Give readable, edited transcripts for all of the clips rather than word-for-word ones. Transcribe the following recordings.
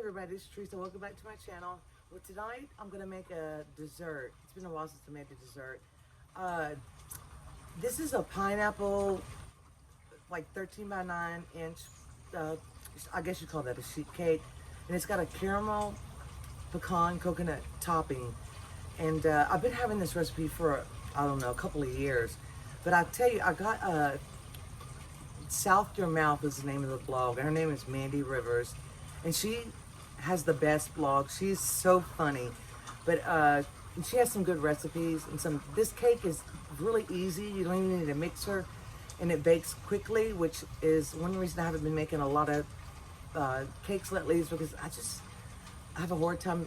everybody, this is Tressa. Welcome back to my channel. Well, tonight I'm going to make a dessert. It's been a while since I made a dessert. This is a pineapple, like 13 by 9 inch, I guess you call that a sheet cake. And it's got a caramel pecan coconut topping. And I've been having this recipe for, I don't know, a couple of years. But I tell you, I got South Your Mouth is the name of the blog. And her name is Mandy Rivers. And she has the best blog. She's so funny. But she has some good recipes. And this cake is really easy. You don't even need a mixer. And it bakes quickly, which is one reason I haven't been making a lot of cakes lately, is because I have a hard time.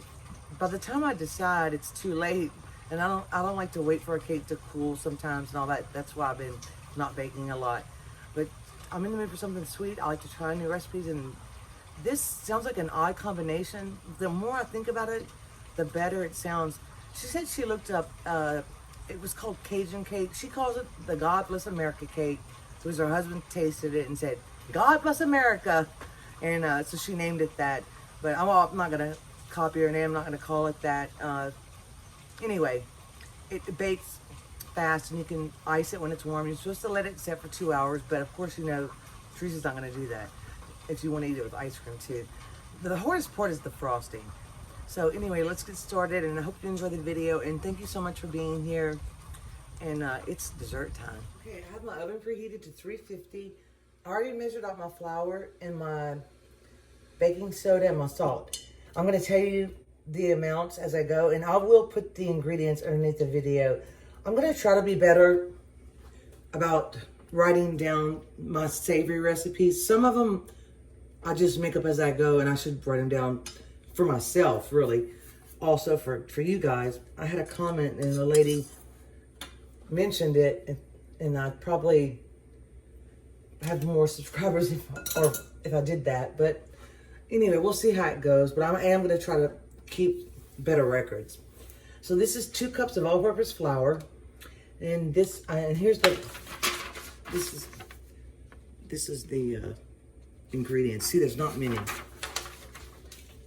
By the time I decide, it's too late. And I don't like to wait for a cake to cool sometimes and all that. That's why I've been not baking a lot. But I'm in the mood for something sweet. I like to try new recipes, and this sounds like an odd combination. The more I think about it, the better it sounds. She said she looked up, it was called Cajun cake. She calls it the God Bless America cake. So her husband tasted it and said, God bless America. And so she named it that. But I'm not going to copy her name. I'm not going to call it that. Anyway, it bakes fast, and you can ice it when it's warm. You're supposed to let it set for 2 hours, but of course, you know, Teresa's not going to do that if you want to eat it with ice cream too. The hardest part is the frosting. So anyway, let's get started, and I hope you enjoy the video, and thank you so much for being here. And it's dessert time. Okay, I have my oven preheated to 350. I already measured out my flour and my baking soda and my salt. I'm going to tell you the amounts as I go, and I will put the ingredients underneath the video. I'm going to try to be better about writing down my savory recipes. Some of them I just make up as I go, and I should write them down for myself, really. Also for you guys. I had a comment, and the lady mentioned it, and I probably have more subscribers if I did that. But anyway, we'll see how it goes. But I am going to try to keep better records. So this is 2 cups of all-purpose flour, and this is the ingredients. See, there's not many.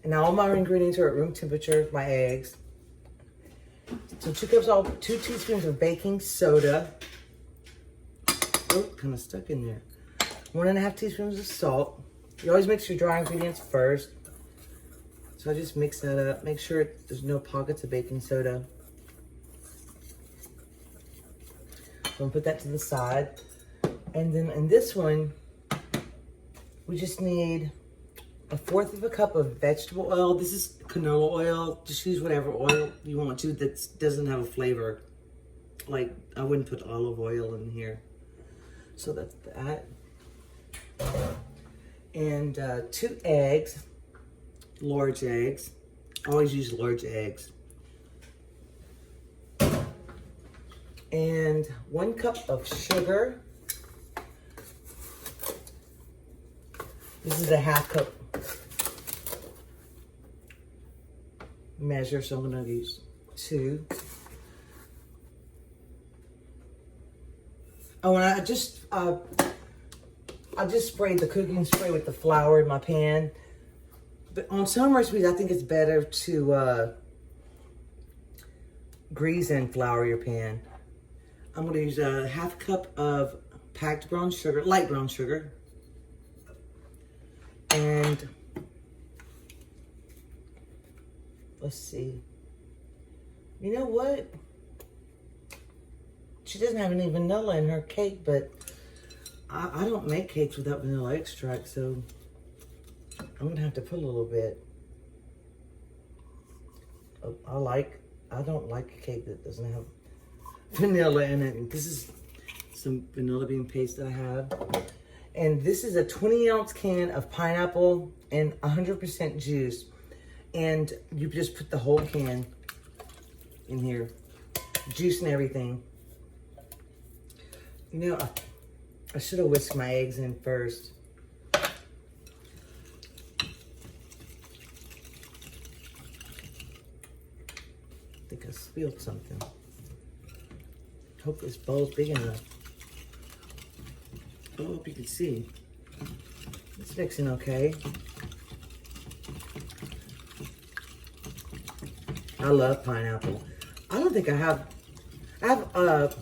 And now all my ingredients are at room temperature. My eggs. So 2 teaspoons of baking soda. Oh, kind of stuck in there. 1.5 teaspoons of salt. You always mix your dry ingredients first. So I just mix that up. Make sure there's no pockets of baking soda. So I'm gonna put that to the side. And then in this one, we just need 1/4 cup of vegetable oil. This is canola oil. Just use whatever oil you want to that doesn't have a flavor. Like, I wouldn't put olive oil in here. So that's that. And 2 eggs. Large eggs. Always use large eggs. And 1 cup of sugar. This is a 1/2 cup measure, so I'm going to use 2. Oh, and I just sprayed the cooking spray with the flour in my pan. But on some recipes, I think it's better to grease and flour your pan. I'm going to use a 1/2 cup of packed brown sugar, light brown sugar. And let's see. You know what? She doesn't have any vanilla in her cake, but I don't make cakes without vanilla extract, so I'm gonna have to put a little bit. I don't like a cake that doesn't have vanilla in it. And this is some vanilla bean paste that I have. And this is a 20-ounce can of pineapple and 100% juice. And you just put the whole can in here, juice and everything. You know, I should have whisked my eggs in first. I think I spilled something. Hope this bowl's big enough. Oh, hope you can see. It's mixing okay. I love pineapple. I don't think I have a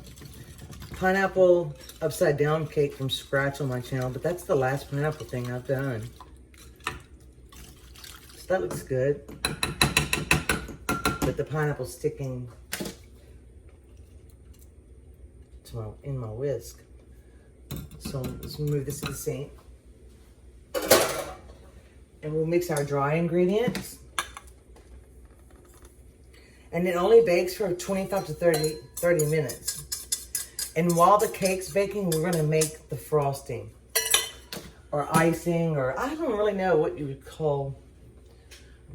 pineapple upside down cake from scratch on my channel, but that's the last pineapple thing I've done. So that looks good. But the pineapple sticking to in my whisk. So let's move this to the sink. And we'll mix our dry ingredients. And it only bakes for 25 to 30 minutes. And while the cake's baking, we're gonna make the frosting or icing, or I don't really know what you would call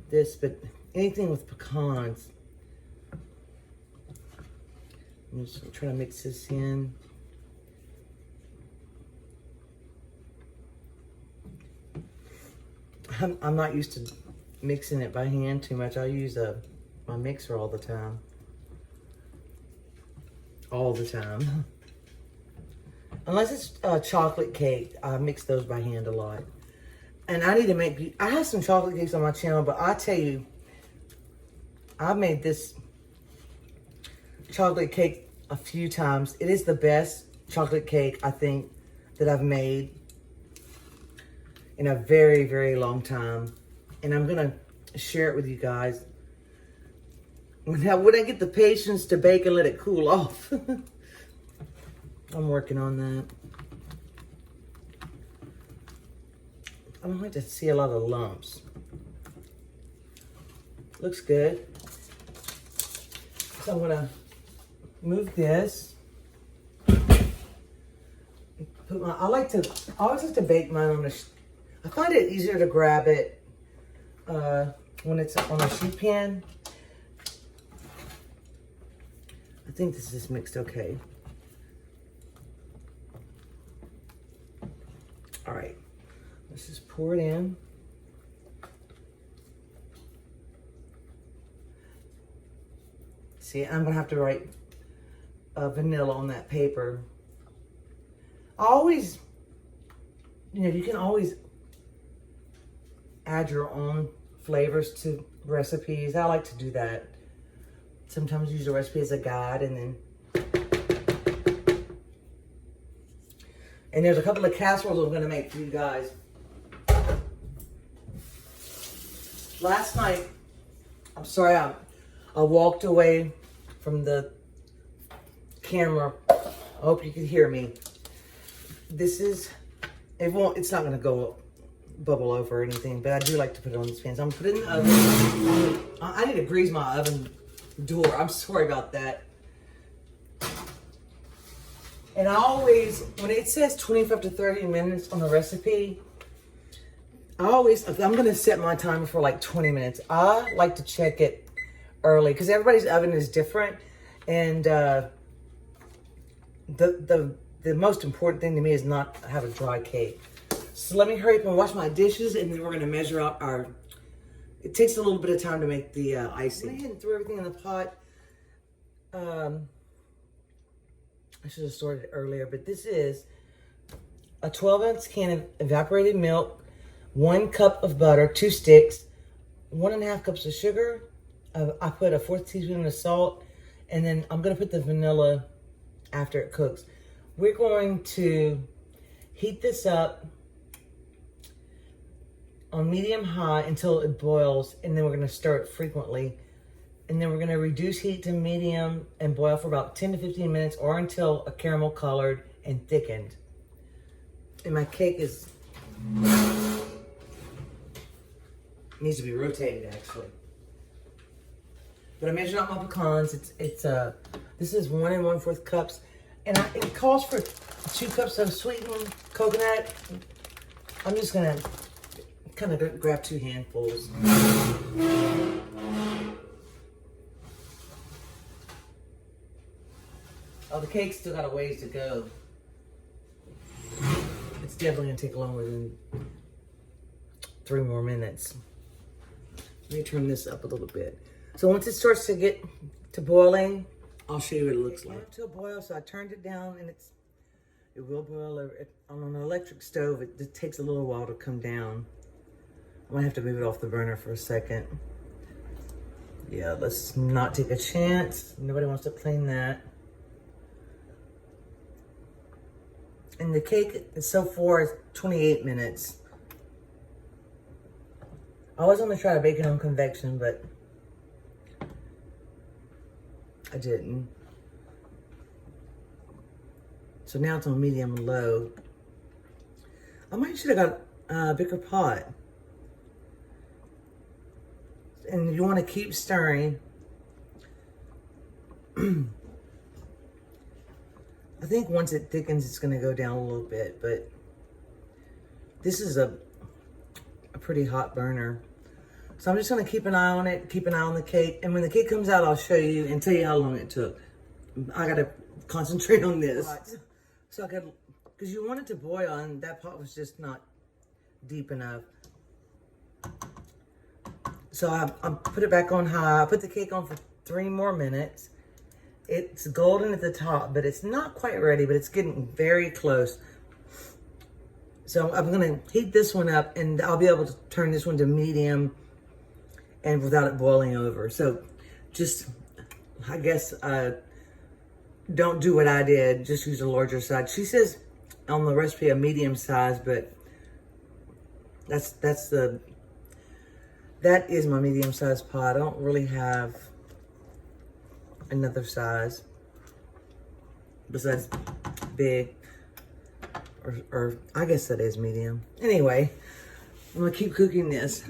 this, but anything with pecans. I'm just trying to mix this in. I'm not used to mixing it by hand too much. I use my mixer all the time. All the time. Unless it's chocolate cake, I mix those by hand a lot. And I need to make, I have some chocolate cakes on my channel, but I tell you, I made this chocolate cake a few times. It is the best chocolate cake, I think, that I've made in a very, very long time. And I'm gonna share it with you guys. Now, when I get the patience to bake and let it cool off. I'm working on that. I don't like to see a lot of lumps. Looks good. So I'm gonna move this. Put my, I always like to bake mine on I find it easier to grab it when it's on a sheet pan. I think this is mixed okay. All right, let's just pour it in. See, I'm gonna have to write vanilla on that paper. I always, you can always add your own flavors to recipes. I like to do that. Sometimes use the recipe as a guide, and there's a couple of casseroles I'm gonna make for you guys. Last night, I'm sorry, I walked away from the camera. I hope you can hear me. This is, it's not gonna go bubble over or anything, but I do like to put it on these pans. I'm gonna put it in the oven. I need to grease my oven door. I'm sorry about that. And I always, when it says 25 to 30 minutes on the recipe, if I'm gonna set my timer for like 20 minutes, I like to check it early because everybody's oven is different. And the most important thing to me is not have a dry cake. So let me hurry up and wash my dishes, and then we're gonna measure out it takes a little bit of time to make the icing. I went ahead and threw everything in the pot. I should have started it earlier, but this is a 12-ounce can of evaporated milk, 1 cup of butter, 2 sticks, 1.5 cups of sugar. I put a 1/4 teaspoon of salt, and then I'm gonna put the vanilla after it cooks. We're going to heat this up on medium-high until it boils, and then we're gonna stir it frequently. And then we're gonna reduce heat to medium and boil for about 10 to 15 minutes or until a caramel colored and thickened. And my cake needs to be rotated actually. But I measured out my pecans. This is 1 1/4 cups. And it calls for 2 cups of sweetened coconut. I'm just gonna kind of grab 2 handfuls. Oh, the cake's still got a ways to go. It's definitely gonna take longer than 3 more minutes. Let me turn this up a little bit. So once it starts to get to boiling, I'll show you what it looks like. It got to a boil, so I turned it down, and it will boil over. On an electric stove, it takes a little while to come down. I might have to move it off the burner for a second. Yeah, let's not take a chance. Nobody wants to clean that. And the cake so far is 28 minutes. I was gonna try to bake it on convection, but I didn't. So now it's on medium low. I might should have got a bigger pot. And you want to keep stirring. I think once it thickens, it's going to go down a little bit, but this is a pretty hot burner. So I'm just going to keep an eye on it, keep an eye on the cake. And when the cake comes out, I'll show you and tell you how long it took. I got to concentrate on this. So I could, because you want it to boil, and that pot was just not deep enough. So I put it back on high. I put the cake on for 3 more minutes. It's golden at the top, but it's not quite ready, but it's getting very close. So I'm gonna heat this one up, and I'll be able to turn this one to medium and without it boiling over. So just, I guess, don't do what I did, just use a larger size. She says on the recipe a medium size, but that is my medium size pot. I don't really have another size besides big, or I guess that is medium. Anyway, I'm gonna keep cooking this.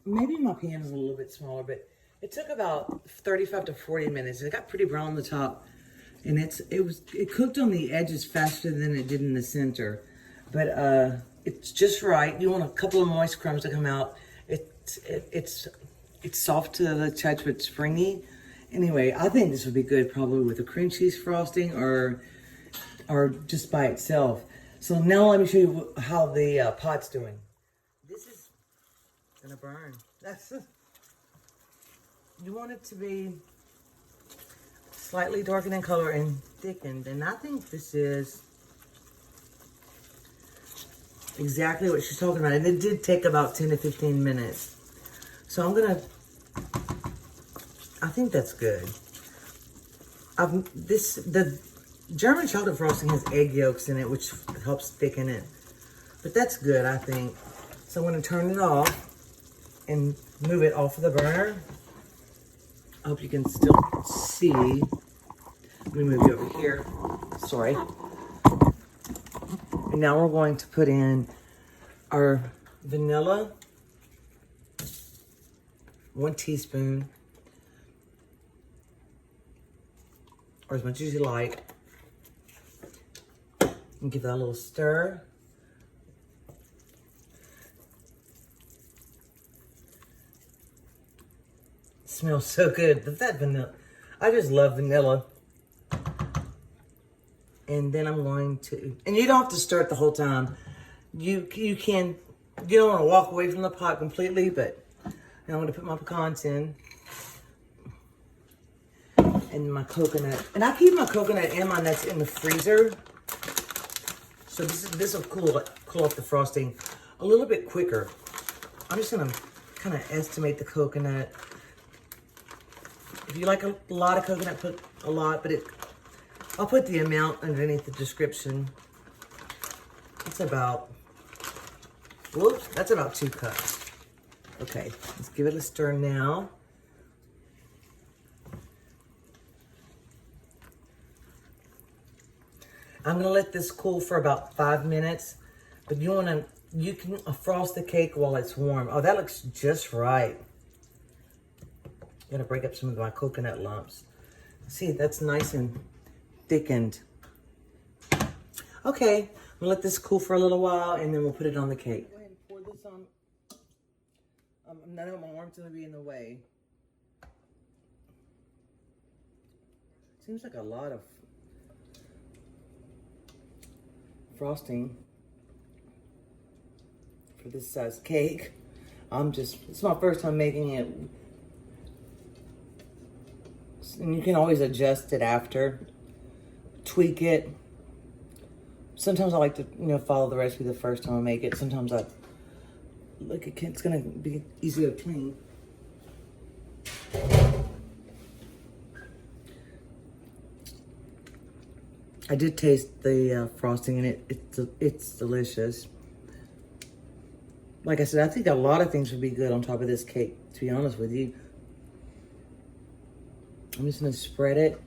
Maybe my pan is a little bit smaller, but it took about 35 to 40 minutes. It got pretty brown on the top, and it cooked on the edges faster than it did in the center. But it's just right. You want a couple of moist crumbs to come out. It's soft to the touch, but springy. Anyway, I think this would be good probably with a cream cheese frosting or just by itself. So now let me show you how the pot's doing. This is gonna burn. You want it to be slightly darkened in color and thickened, and I think this is exactly what she's talking about. And it did take about 10 to 15 minutes. So I think that's good. The German chocolate frosting has egg yolks in it, which helps thicken it. But that's good, I think. So I'm gonna turn it off and move it off of the burner. I hope you can still see. Let me move you over here. Sorry. And now we're going to put in our vanilla, 1 teaspoon, or as much as you like, and give that a little stir. It smells so good, but that vanilla, I just love vanilla. And then I'm going to, and you don't have to stir it the whole time. You don't want to walk away from the pot completely, but now I'm going to put my pecans in. And my coconut. And I keep my coconut and my nuts in the freezer. So this will cool off the frosting a little bit quicker. I'm just going to kind of estimate the coconut. If you like a lot of coconut, put a lot, but I'll put the amount underneath the description. It's about, whoops, that's about 2 cups. Okay, let's give it a stir now. I'm gonna let this cool for about 5 minutes, but you can frost the cake while it's warm. Oh, that looks just right. I'm gonna break up some of my coconut lumps. See, that's nice and thickened. Okay, I'm gonna let this cool for a little while, and then we'll put it on the cake. Go ahead and pour this on. None of my arm's gonna be in the way. Seems like a lot of frosting for this size cake. It's my first time making it. And you can always adjust it after, tweak it. Sometimes I like to, follow the recipe the first time I make it. Sometimes it's gonna be easier to clean. I did taste the frosting, and it's delicious. Like I said, I think a lot of things would be good on top of this cake, to be honest with you. I'm just gonna spread it.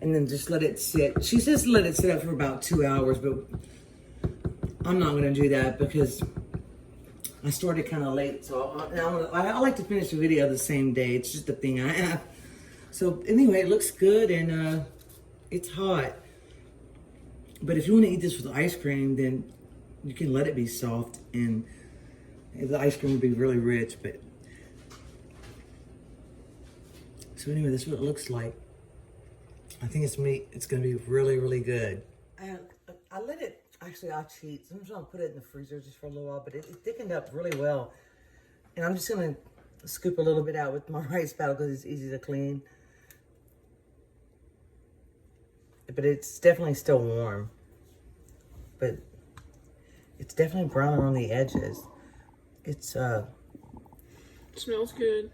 And then just let it sit. She says let it sit up for about 2 hours, but I'm not gonna do that because I started kind of late. So I like to finish the video the same day. It's just a thing I have. So anyway, it looks good and it's hot. But if you want to eat this with ice cream, then you can let it be soft and the ice cream will be really rich. But so anyway, this is what it looks like. I think it's going to be really, really good. I let it, actually I cheat. Sometimes I'll put it in the freezer just for a little while, but it thickened up really well. And I'm just going to scoop a little bit out with my rice paddle because it's easy to clean. But it's definitely still warm. But it's definitely brown around the edges. It smells good.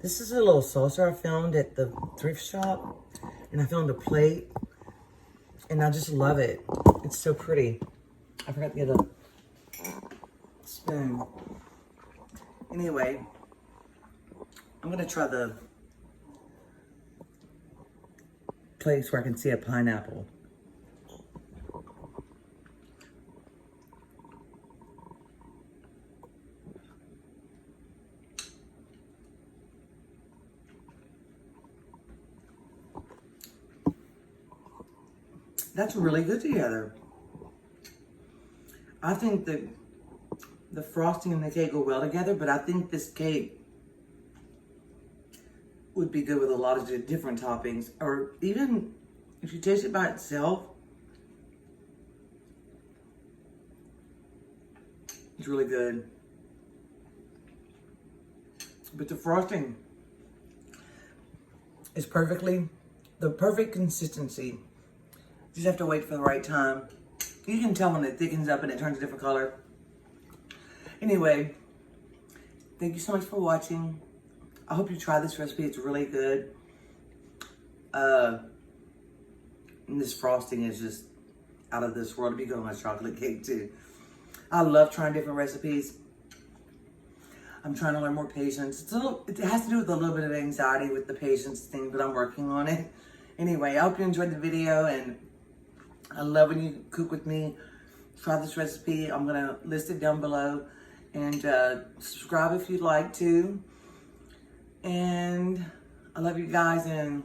This is a little saucer I found at the thrift shop. And I found a plate. And I just love it. It's so pretty. I forgot to get a spoon. Anyway, I'm going to try the place where I can see a pineapple. That's really good together. I think the frosting and the cake go well together, but I think this cake would be good with a lot of different toppings, or even if you taste it by itself, it's really good. But the frosting is the perfect consistency. You just have to wait for the right time. You can tell when it thickens up and it turns a different color. Anyway, thank you so much for watching. I hope you try this recipe. It's really good. And this frosting is just out of this world. It'd be good on my chocolate cake too. I love trying different recipes. I'm trying to learn more patience. It has to do with a little bit of anxiety with the patience thing, but I'm working on it. Anyway, I hope you enjoyed the video, and I love when you cook with me. Try this recipe. I'm going to list it down below. And subscribe if you'd like to. And I love you guys, and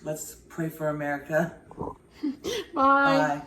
let's pray for America. Bye. Bye.